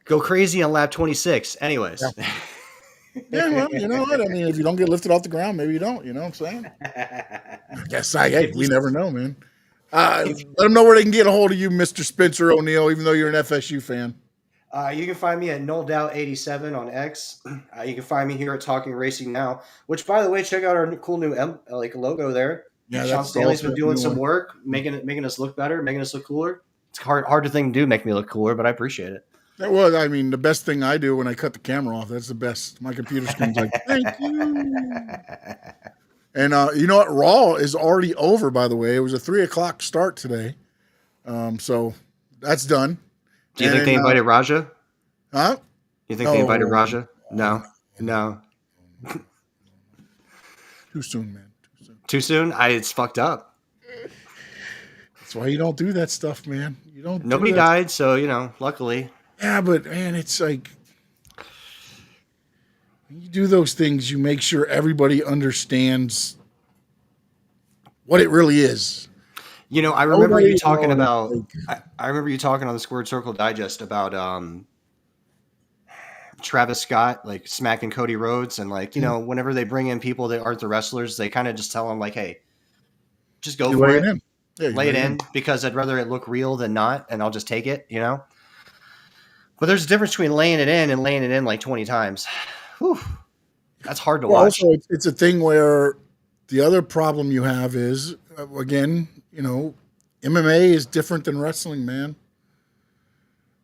go crazy on lap 26. Anyways. Yeah, well, you know what? I mean, if you don't get lifted off the ground, maybe you don't. You know what I'm saying? I guess we never know, man. Let them know where they can get a hold of you, Mr. Spencer O'Neill, even though you're an FSU fan. You can find me at NoldOut87 on X. You can find me here at Talking Racing Now, which, by the way, check out our cool new logo there. Yeah, Sean Stanley's been doing some work, making us look better, making us look cooler. It's hard thing to do, make me look cooler, but I appreciate it. Well, I mean, the best thing I do when I cut the camera off, that's the best. My computer screen's like, thank you. And you know what? Raw is already over, by the way. It was a 3:00 start today. So that's done. Do you think they invited Raja? Huh? You think they invited Raja? No. Too soon, man. Too soon? It's fucked up. That's why you don't do that stuff, man. Nobody died, so luckily. Yeah, but man, it's like when you do those things, you make sure everybody understands what it really is. I remember you talking about. I remember you talking on the Squared Circle Digest about Travis Scott like smacking Cody Rhodes, and whenever they bring in people that aren't the wrestlers, they kind of just tell them like, "Hey, just go for it, lay it in," because I'd rather it look real than not, and I'll just take it, But there's a difference between laying it in and laying it in like 20 times. Whew. That's hard to watch. Also, it's a thing where the other problem you have is, again, MMA is different than wrestling, man.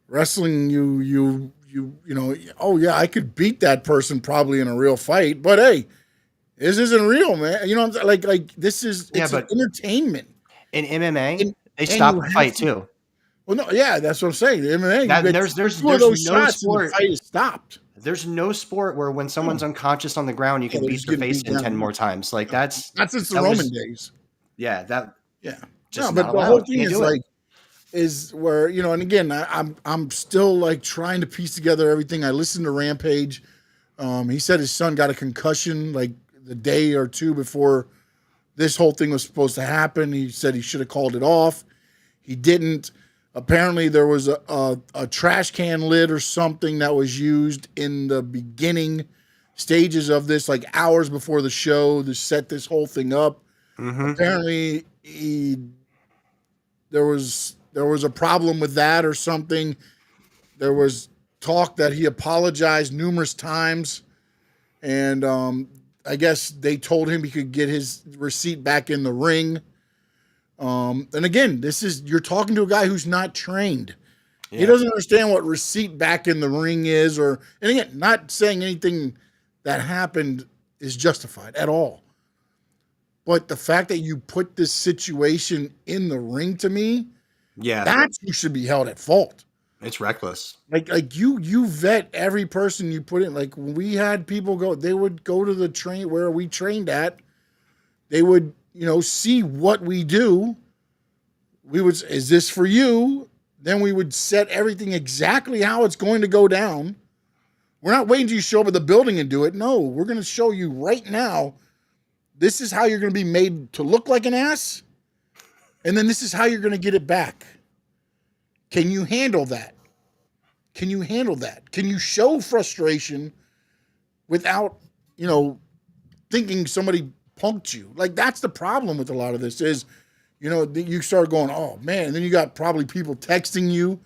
Wrestling, you you know, oh yeah, I could beat that person probably in a real fight, but hey, this isn't real, man. You know, like this is Yeah, it's an but entertainment, in MMA, and they and you stop the have fight to. too. Well, no, yeah, that's what I'm saying. The MMA, you That get two of there's those no shots and the sport fight is stopped. there's no sport where when No, someone's unconscious on the ground, you yeah, can they're beat just their getting face beat in 10 down. more times. Like No, not since the that Roman was days. yeah, that Yeah, no, just not but the whole allowed. thing Can't is do it. like is where you know, and again, I'm still like trying to piece together everything. I listened to Rampage. He said his son got a concussion like the day or two before this whole thing was supposed to happen. He said he should have called it off. He didn't. Apparently, there was a trash can lid or something that was used in the beginning stages of this, like hours before the show, to set this whole thing up. Apparently, there was a problem with that or something. There was talk that he apologized numerous times, and I guess they told him he could get his receipt back in the ring. And again, you're talking to a guy who's not trained. He doesn't understand what receipt back in the ring is, and again, not saying anything that happened is justified at all. But the fact that you put this situation in the ring to me, Yeah, that's who should be held at fault. it's reckless. Like you vet every person you put in. Like when we had people go, they would go to the train where we trained at. They would, see what we do. Is this for you? Then we would set everything exactly how it's going to go down. We're not waiting till you show up at the building and do it. No, we're going to show you right now. This is how you're going to be made to look like an ass. And then this is how you're going to get it back. Can you handle that? Can you handle that? Can you show frustration without, thinking somebody punked you? Like, that's the problem with a lot of this is, you start going, oh, man. And then you got probably people texting you.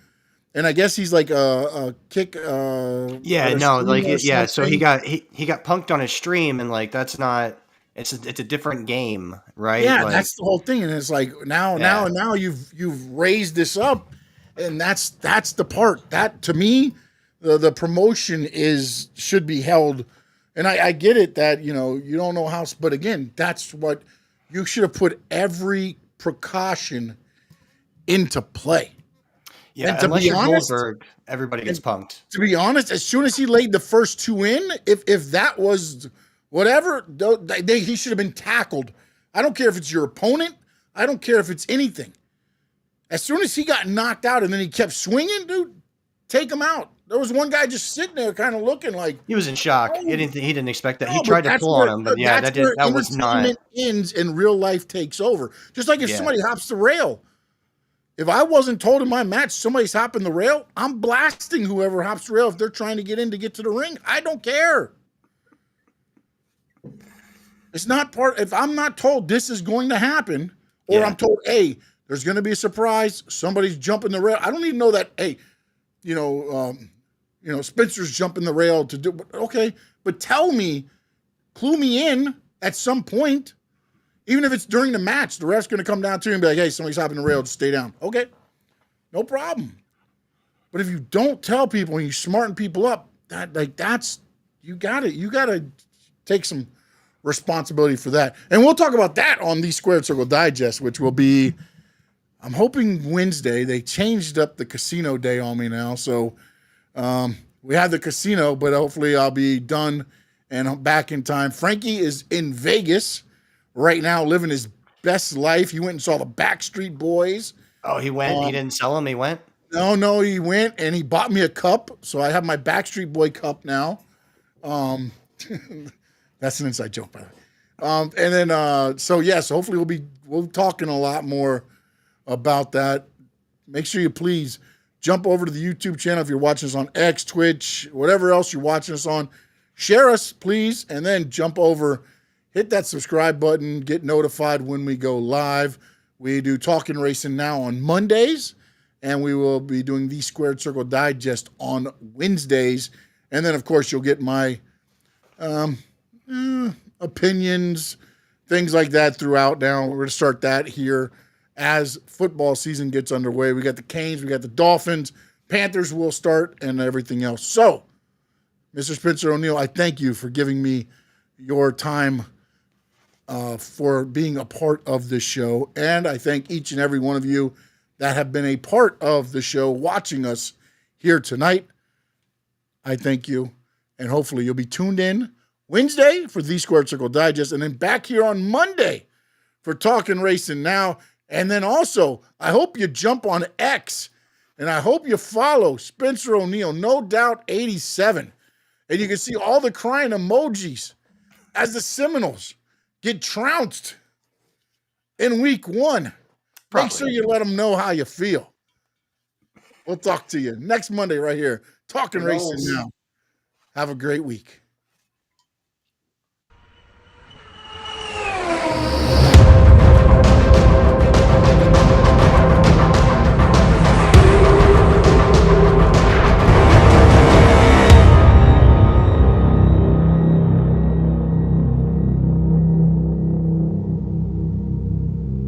And I guess he's like a kick. Yeah, no, like yeah. So he got punked on his stream, and like that's not. It's a different game, right? Yeah, like, that's the whole thing. And it's like now you've raised this up, and that's the part that to me, the promotion should be held. And I get it that you don't know how, but again, that's what you should have put every precaution into play. Yeah, and to unless be you're honest, Goldberg, everybody gets punked. To be honest, as soon as he laid the first two in, if that was whatever, he should have been tackled. I don't care if it's your opponent. I don't care if it's anything. As soon as he got knocked out and then he kept swinging, dude, take him out. There was one guy just sitting there kind of looking like he was in shock. Oh, He didn't expect that. no, He tried to pull on him, but yeah, that was not. Entertainment ends and real life takes over. Just like if somebody hops the rail. If I wasn't told in my match somebody's hopping the rail, I'm blasting whoever hops the rail if they're trying to get in to get to the ring. I don't care. It's not part. If I'm not told this is going to happen, or I'm told, hey, there's going to be a surprise, somebody's jumping the rail. I don't even know that. Hey, Spencer's jumping the rail to do. Okay, but tell me, clue me in at some point. Even if it's during the match, the ref's going to come down to you and be like, hey, somebody's hopping the rail, just stay down. Okay, no problem. But if you don't tell people and you smarten people up, you got to take some responsibility for that. And we'll talk about that on the Squared Circle Digest, which will be, I'm hoping Wednesday. They changed up the casino day on me now. So we have the casino, but hopefully I'll be done and back in time. Frankie is in Vegas right now, living his best life. He went and saw the Backstreet Boys. Oh, he went? He didn't sell them? He went? No, he went and he bought me a cup. So I have my Backstreet Boy cup now. That's an inside joke, by the way. And then, so hopefully we'll talking a lot more about that. Make sure you please jump over to the YouTube channel if you're watching us on X, Twitch, whatever else you're watching us on. Share us, please, and then jump over. Hit that subscribe button. Get notified when we go live. We do Talking Racing now on Mondays, and we will be doing the Squared Circle Digest on Wednesdays. And then, of course, you'll get my opinions, things like that throughout now. We're going to start that here as football season gets underway. We got the Canes, we got the Dolphins, Panthers will start and everything else. So, Mr. Spencer O'Neill, I thank you for giving me your time for being a part of this show. And I thank each and every one of you that have been a part of the show watching us here tonight. I thank you. And hopefully you'll be tuned in Wednesday for the Squared Circle Digest, and then back here on Monday for Talking Racing Now. And then also, I hope you jump on X, and I hope you follow Spencer O'Neill, No Doubt 87. And you can see all the crying emojis as the Seminoles get trounced in week 1. Probably. Make sure you let them know how you feel. We'll talk to you next Monday right here. Talking Racing Now. Have a great week.